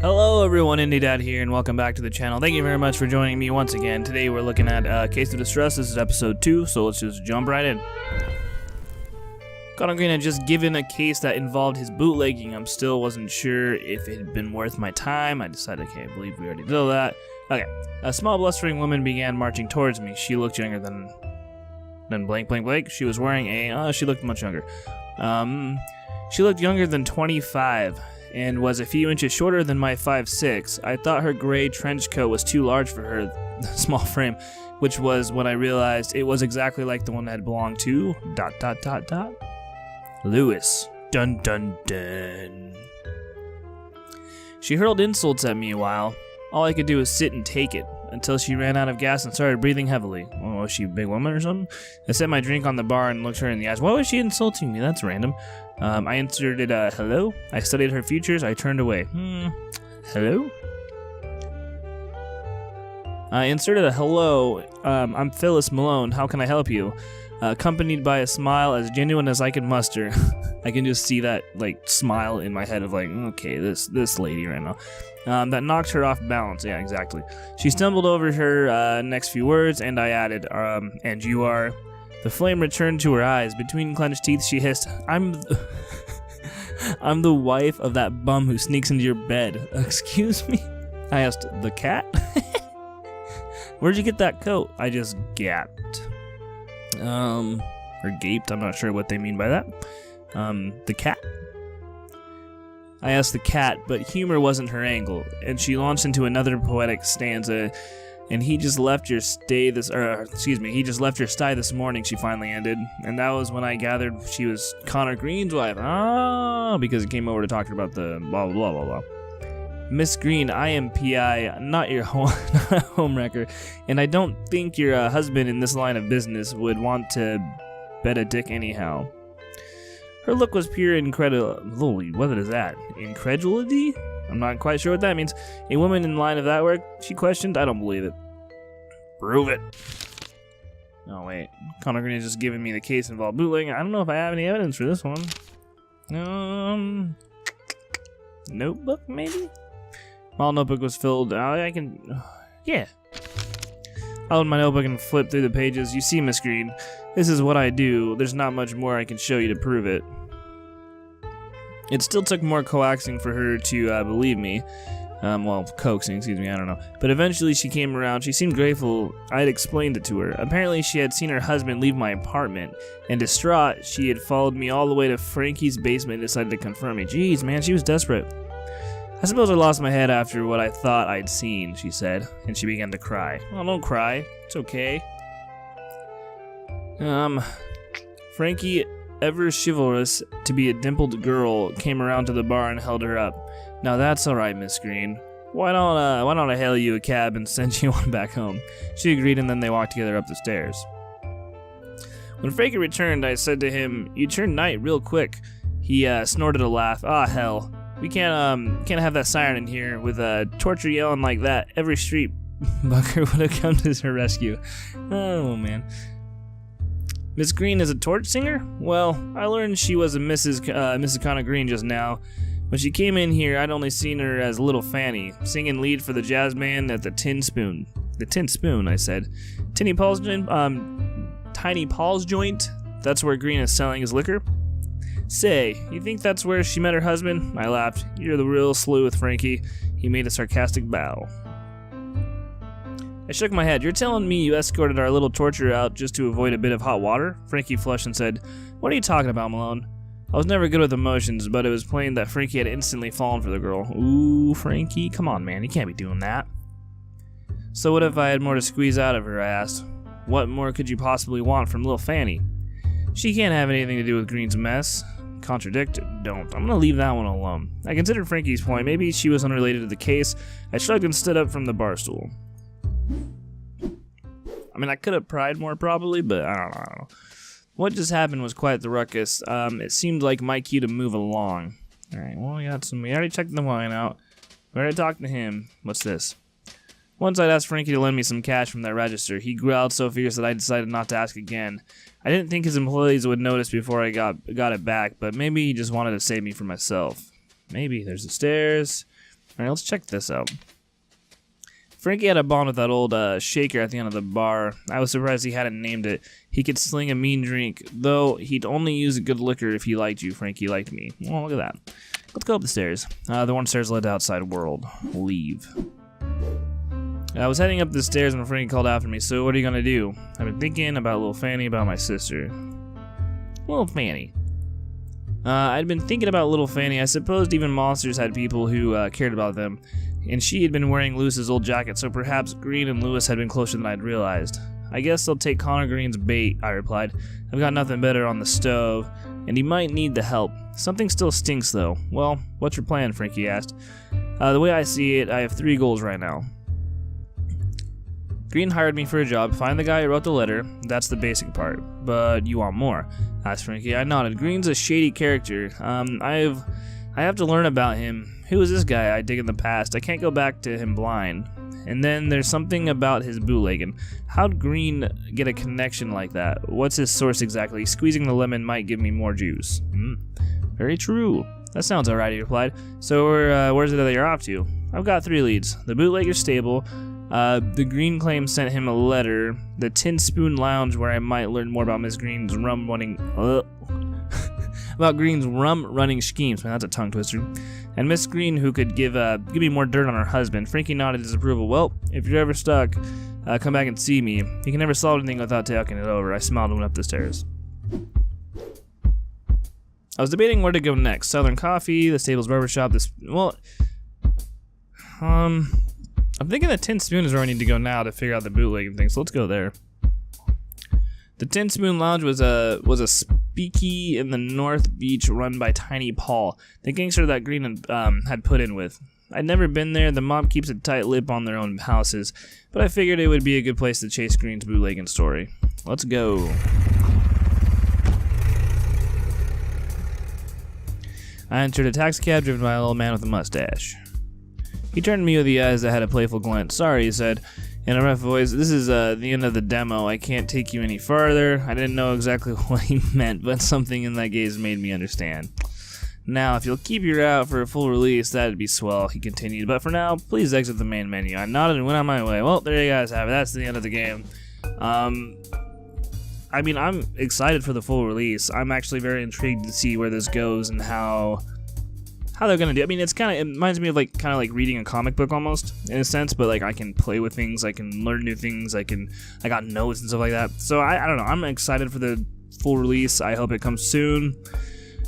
Hello everyone, IndyDad here, and welcome back to the channel. Thank you very much for joining me once again. Today we're looking at Case of Distrust. This is episode 2, so let's just jump right in. Connor Green had just given a case that involved his bootlegging. I still wasn't sure if it had been worth my time. I decided, okay, I believe we already did that. Okay, a small blustering woman began marching towards me. She looked younger than blank blank blank. She was wearing she looked much younger. She looked younger than 25. And was a few inches shorter than my 5'6". I thought her gray trench coat was too large for her small frame, which was when I realized it was exactly like the one that had belonged to ... Lewis. Dun dun dun. She hurled insults at me a while. All I could do was sit and take it, until she ran out of gas and started breathing heavily. Oh, was she a big woman or something? I set my drink on the bar and looked her in the eyes. Why was she insulting me? That's random. I inserted a hello. I studied her features. I turned away. Hello? I inserted a hello. I'm Phyllis Malone. How can I help you? Accompanied by a smile as genuine as I could muster. I can just see that smile in my head of okay, this lady right now. That knocked her off balance. Yeah, exactly. She stumbled over her next few words, and I added, and you are... The flame returned to her eyes. Between clenched teeth, she hissed, I'm the wife of that bum who sneaks into your bed. Excuse me? I asked, the cat? Where'd you get that coat? I just gapped. Or gaped, I'm not sure what they mean by that. The cat? I asked the cat, but humor wasn't her angle, and she launched into another poetic stanza. And he just left your sty this morning, she finally ended. And that was when I gathered she was Connor Green's wife. Because he came over to talk to her about the blah, blah, blah, blah. Miss Green, I am P.I., not your homewrecker. And I don't think your husband in this line of business would want to bet a dick anyhow. Her look was pure incredulity. What is that? Incredulity? I'm not quite sure what that means. A woman in line of that work? She questioned. I don't believe it. Prove it. Oh, wait. Connor Green is just giving me the case involved bootlegging. I don't know if I have any evidence for this one. Notebook, maybe? While notebook was filled, yeah. I opened my notebook and flipped through the pages. You see, Miss Green, this is what I do. There's not much more I can show you to prove it. It still took more coaxing for her to believe me. Coaxing, excuse me, I don't know. But eventually she came around. She seemed grateful I'd explained it to her. Apparently she had seen her husband leave my apartment, and distraught, she had followed me all the way to Frankie's basement and decided to confront me. Jeez, man, she was desperate. I suppose I lost my head after what I thought I'd seen, she said, and she began to cry. Oh, don't cry. It's okay. Frankie, ever chivalrous to be a dimpled girl, came around to the bar and held her up. Now that's alright, Miss Green. Why don't I hail you a cab and send you on back home? She agreed, and then they walked together up the stairs. When Frankie returned, I said to him, "You turned night real quick." He snorted a laugh. Ah, hell. We can't have that siren in here with a torture yelling like that. Every street bugger would have come to her rescue. Oh, man. Miss Green is a torch singer? Well, I learned she was a Mrs. Connor Green just now. When she came in here, I'd only seen her as Little Fanny, singing lead for the jazz band at the Tin Spoon. The Tin Spoon, I said. Tiny Paul's joint? That's where Green is selling his liquor? Say, you think that's where she met her husband? I laughed. You're the real sleuth, Frankie. He made a sarcastic bow. I shook my head. You're telling me you escorted our little torturer out just to avoid a bit of hot water? Frankie flushed and said, What are you talking about, Malone? I was never good with emotions, but it was plain that Frankie had instantly fallen for the girl. Ooh, Frankie, come on, man. You can't be doing that. So what if I had more to squeeze out of her, I asked. What more could you possibly want from Little Fanny? She can't have anything to do with Green's mess. Contradicted. Don't. I'm gonna leave that one alone. I considered Frankie's point. Maybe she was unrelated to the case. I shrugged and stood up from the bar stool. I mean, I could have pried more probably, but I don't know. What just happened was quite the ruckus. It seemed like my cue to move along. Alright, well, we already checked the wine out. We already talked to him. What's this? Once I'd asked Frankie to lend me some cash from that register. He growled so fierce that I decided not to ask again. I didn't think his employees would notice before I got it back, but maybe he just wanted to save me from myself. Maybe. There's the stairs. Alright, let's check this out. Frankie had a bond with that old shaker at the end of the bar. I was surprised he hadn't named it. He could sling a mean drink, though he'd only use good liquor if he liked you. Frankie liked me. Well, look at that. Let's go up the stairs. The one stairs led to outside world. Leave. I was heading up the stairs when Frankie called after me. So what are you gonna do? I've been thinking about little Fanny, about my sister. Little Fanny. I'd been thinking about little Fanny. I supposed even monsters had people who cared about them. And she had been wearing Lewis's old jacket, so perhaps Green and Lewis had been closer than I'd realized. I guess I'll take Connor Green's bait, I replied. I've got nothing better on the stove, and he might need the help. Something still stinks, though. Well, what's your plan? Frankie asked. The way I see it, I have 3 goals right now. Green hired me for a job. Find the guy who wrote the letter. That's the basic part. But you want more? Asked Frankie. I nodded. Green's a shady character. I have to learn about him. Who is this guy I dig in the past? I can't go back to him blind. And then there's something about his bootlegging. How'd Green get a connection like that? What's his source exactly? Squeezing the lemon might give me more juice. Very true. That sounds alright, he replied. So where's it that you're off to? I've got 3 leads. The bootlegger's stable. The Green claim sent him a letter. The Tin Spoon Lounge, where I might learn more about Miss Green's rum running... about Green's rum running schemes. Man, that's a tongue twister. And Miss Green, who could give me more dirt on her husband. Frankie nodded his approval. Well, if you're ever stuck, come back and see me. You can never solve anything without talking it over. I smiled and went up the stairs. I was debating where to go next. Southern Coffee, the Stables Barbershop, I'm thinking the Tin Spoon is where I need to go now to figure out the bootlegging thing, so let's go there. The Tin Spoon Lounge was a speakeasy in the North Beach run by Tiny Paul, the gangster that Green had put in with. I'd never been there. The mob keeps a tight lip on their own houses, but I figured it would be a good place to chase Green's bootlegging story. Let's go. I entered a taxicab driven by a little man with a mustache. He turned to me with the eyes that had a playful glint. Sorry, he said in a rough voice. This is the end of the demo. I can't take you any farther. I didn't know exactly what he meant, but something in that gaze made me understand. Now, if you'll keep your eye out for a full release, that'd be swell, he continued. But for now, please exit the main menu. I nodded and went on my way. Well, there you guys have it. That's the end of the game. I mean, I'm excited for the full release. I'm actually very intrigued to see where this goes and how they're gonna do. I mean, it reminds me of kind of like reading a comic book almost in a sense, but like I can play with things, I can learn new things, I got notes and stuff like that. So I don't know. I'm excited for the full release. I hope it comes soon.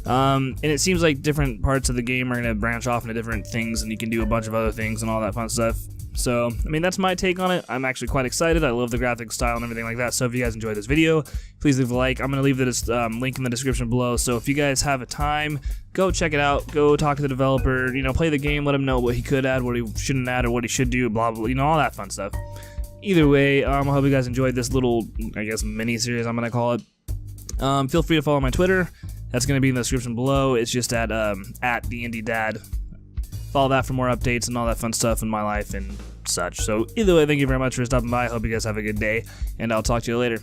And it seems like different parts of the game are gonna branch off into different things, and you can do a bunch of other things and all that fun stuff. So, I mean, that's my take on it. I'm actually quite excited. I love the graphic style and everything like that. So if you guys enjoyed this video, please leave a like. I'm going to leave this link in the description below. So if you guys have a time, go check it out. Go talk to the developer. Play the game. Let him know what he could add, what he shouldn't add, or what he should do, blah, blah, all that fun stuff. Either way, I hope you guys enjoyed this little, I guess, mini-series, I'm going to call it. Feel free to follow my Twitter. That's going to be in the description below. It's just at TheIndyDad. Follow that for more updates and all that fun stuff in my life and such. So either way, thank you very much for stopping by. I hope you guys have a good day, and I'll talk to you later.